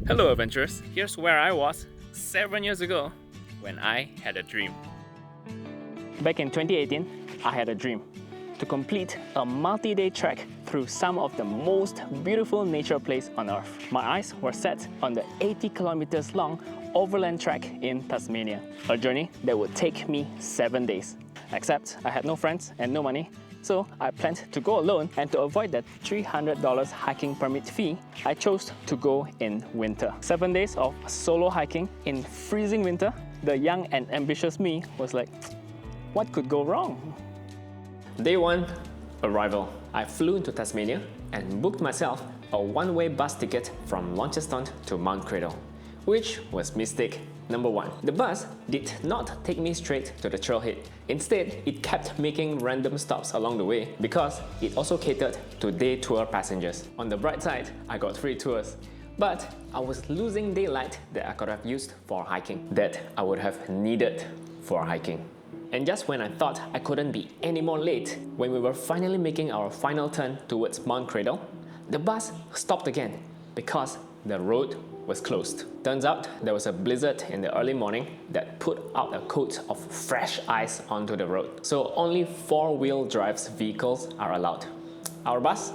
Hello adventurers, here's where I was 7 years ago when I had a dream. Back in 2018, I had a dream to complete a multi-day trek through some of the most beautiful nature places on earth. My eyes were set on the 80 kilometers long Overland Track in Tasmania, a journey that would take me 7 days. Except I had no friends and no money, so I planned to go alone, and to avoid that $300 hiking permit fee, I chose to go in winter. 7 days of solo hiking in freezing winter. The young and ambitious me was like, what could go wrong? Day 1, arrival. I flew into Tasmania and booked myself a one-way bus ticket from Launceston to Mt Cradle, which was mistake number 1. The bus did not take me straight to the trailhead. Instead, it kept making random stops along the way because it also catered to day tour passengers. On the bright side, I got free tours. But I was losing daylight that I could have used for hiking, that I would have needed for hiking. And just when I thought I couldn't be any more late, when we were finally making our final turn towards Mt Cradle, the bus stopped again because the road was closed. Turns out there was a blizzard in the early morning that put out a coat of fresh ice onto the road. So only 4-wheel drive vehicles are allowed. Our bus,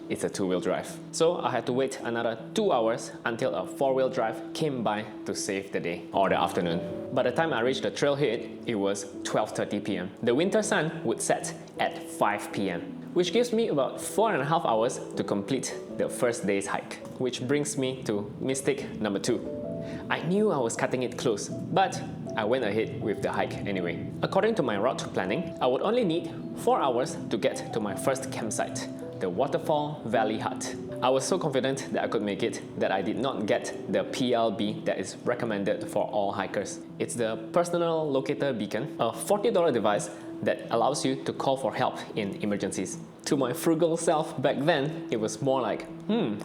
it's a 2-wheel drive. So I had to wait another 2 hours until a 4-wheel drive came by to save the day, or the afternoon. By the time I reached the trailhead, it was 12:30 p.m. The winter sun would set at 5 p.m. which gives me about 4.5 hours to complete the first day's hike. Which brings me to mistake number 2. I knew I was cutting it close, but I went ahead with the hike anyway. According to my route planning, I would only need 4 hours to get to my first campsite, the Waterfall Valley Hut. I was so confident that I could make it that I did not get the PLB that is recommended for all hikers. It's the Personal Locator Beacon, a $40 device that allows you to call for help in emergencies. To my frugal self back then, it was more like,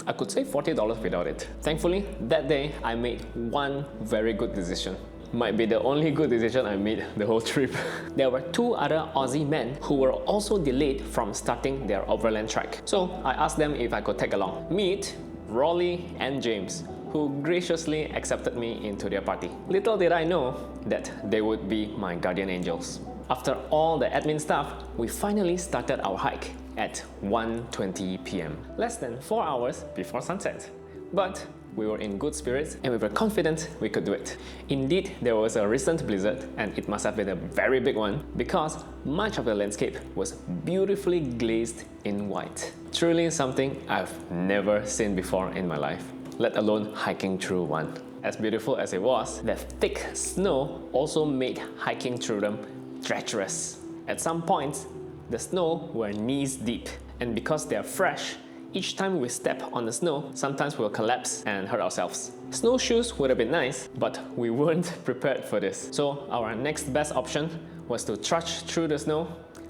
I could save $40 without it. Thankfully, that day I made one very good decision. Might be the only good decision I made the whole trip. There were 2 other Aussie men who were also delayed from starting their overland track. So I asked them if I could tag along. Meet Rolly and James, who graciously accepted me into their party. Little did I know that they would be my guardian angels. After all the admin stuff, we finally started our hike at 1:20 p.m. Less than 4 hours before sunset. But we were in good spirits and we were confident we could do it. Indeed, there was a recent blizzard, and it must have been a very big one because much of the landscape was beautifully glazed in white. Truly something I've never seen before in my life, let alone hiking through one. As beautiful as it was, the thick snow also made hiking through them treacherous. At some points, the snow were knees deep, and because they are fresh, each time we step on the snow, sometimes we'll collapse and hurt ourselves. Snowshoes would have been nice, but we weren't prepared for this. So our next best option was to trudge through the snow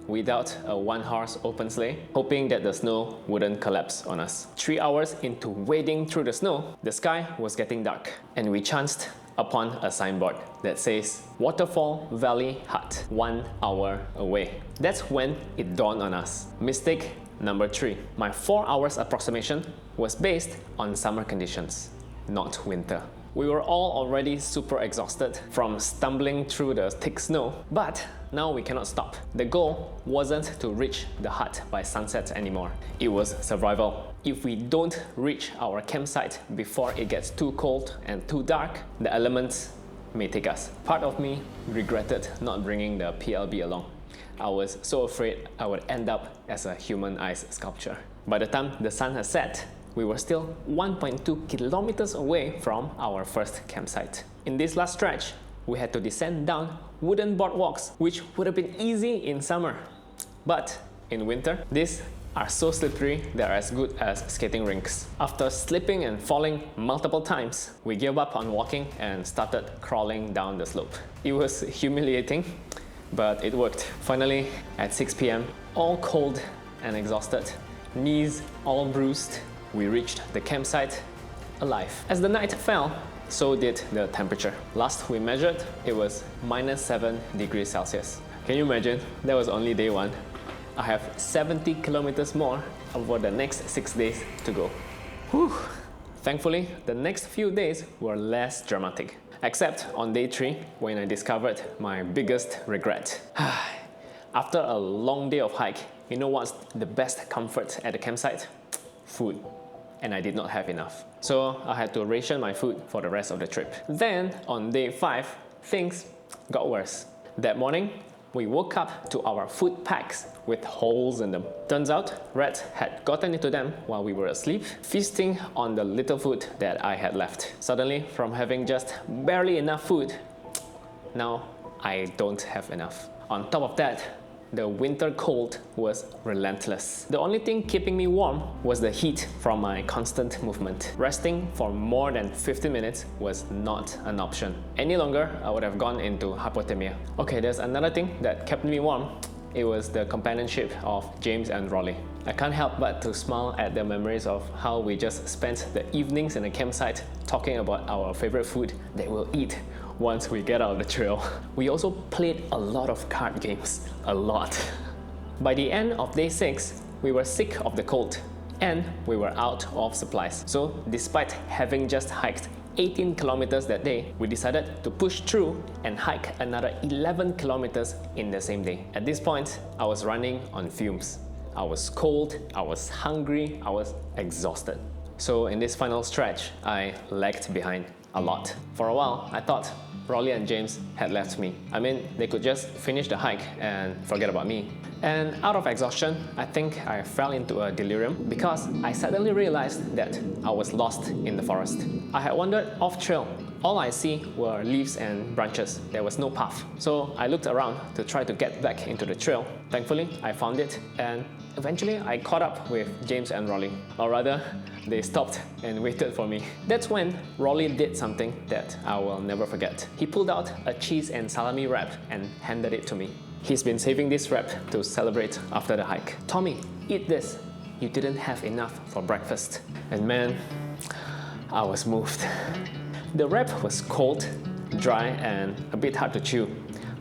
without a 1-horse open sleigh, hoping that the snow wouldn't collapse on us. 3 hours into wading through the snow, the sky was getting dark, and we chanced upon a signboard that says Waterfall Valley Hut, 1 hour away. That's when it dawned on us. Mistake number 3. My 4 hours approximation was based on summer conditions, not winter. We were all already super exhausted from stumbling through the thick snow, but now we cannot stop. The goal wasn't to reach the hut by sunset anymore. It was survival. If we don't reach our campsite before it gets too cold and too dark, the elements may take us. Part of me regretted not bringing the PLB along. I was so afraid I would end up as a human ice sculpture. By the time the sun had set, we were still 1.2 kilometers away from our first campsite. In this last stretch, we had to descend down wooden boardwalks, which would have been easy in summer. But in winter, these are so slippery they are as good as skating rinks. After slipping and falling multiple times, we gave up on walking and started crawling down the slope. It was humiliating, but it worked. Finally, at 6 p.m, all cold and exhausted, knees all bruised, we reached the campsite alive. As the night fell, so did the temperature. Last we measured, it was -7 degrees Celsius. Can you imagine? That was only day 1. I have 70 kilometers more over the next 6 days to go. Whew. Thankfully, the next few days were less dramatic, except on day 3 when I discovered my biggest regret. After a long day of hike, you know what's the best comfort at the campsite? Food. And I did not have enough. So I had to ration my food for the rest of the trip. Then on day 5, things got worse. That morning, we woke up to our food packs with holes in them. Turns out, rats had gotten into them while we were asleep, feasting on the little food that I had left. Suddenly, from having just barely enough food, now I don't have enough. On top of that, the winter cold was relentless. The only thing keeping me warm was the heat from my constant movement. Resting for more than 50 minutes was not an option. Any longer, I would have gone into hypothermia. Okay, there's another thing that kept me warm. It was the companionship of James and Rolly. I can't help but to smile at the memories of how we just spent the evenings in the campsite talking about our favorite food that we'll eat once we get out of the trail. We also played a lot of card games. A lot. By the end of day 6, we were sick of the cold and we were out of supplies. So despite having just hiked 18 kilometers that day, we decided to push through and hike another 11 kilometers in the same day. At this point, I was running on fumes. I was cold, I was hungry, I was exhausted. So in this final stretch, I lagged behind a lot. For a while, I thought Rolly and James had left me. I mean, they could just finish the hike and forget about me. And out of exhaustion, I think I fell into a delirium because I suddenly realized that I was lost in the forest. I had wandered off trail. All I see were leaves and branches. There was no path. So I looked around to try to get back into the trail. Thankfully, I found it and eventually I caught up with James and Rolly. Or rather, they stopped and waited for me. That's when Rolly did something that I will never forget. He pulled out a cheese and salami wrap and handed it to me. He's been saving this wrap to celebrate after the hike. "Tommy, eat this. You didn't have enough for breakfast." And man, I was moved. The wrap was cold, dry, and a bit hard to chew.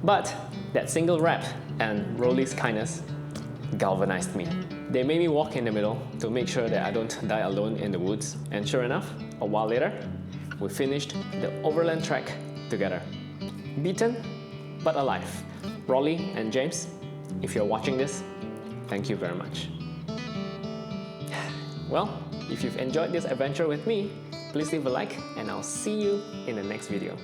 But that single wrap and Rolly's kindness galvanized me. They made me walk in the middle to make sure that I don't die alone in the woods. And sure enough, a while later, we finished the Overland Track together. Beaten, but alive. Rolly and James, if you're watching this, thank you very much. Well, if you've enjoyed this adventure with me, please leave a like and I'll see you in the next video.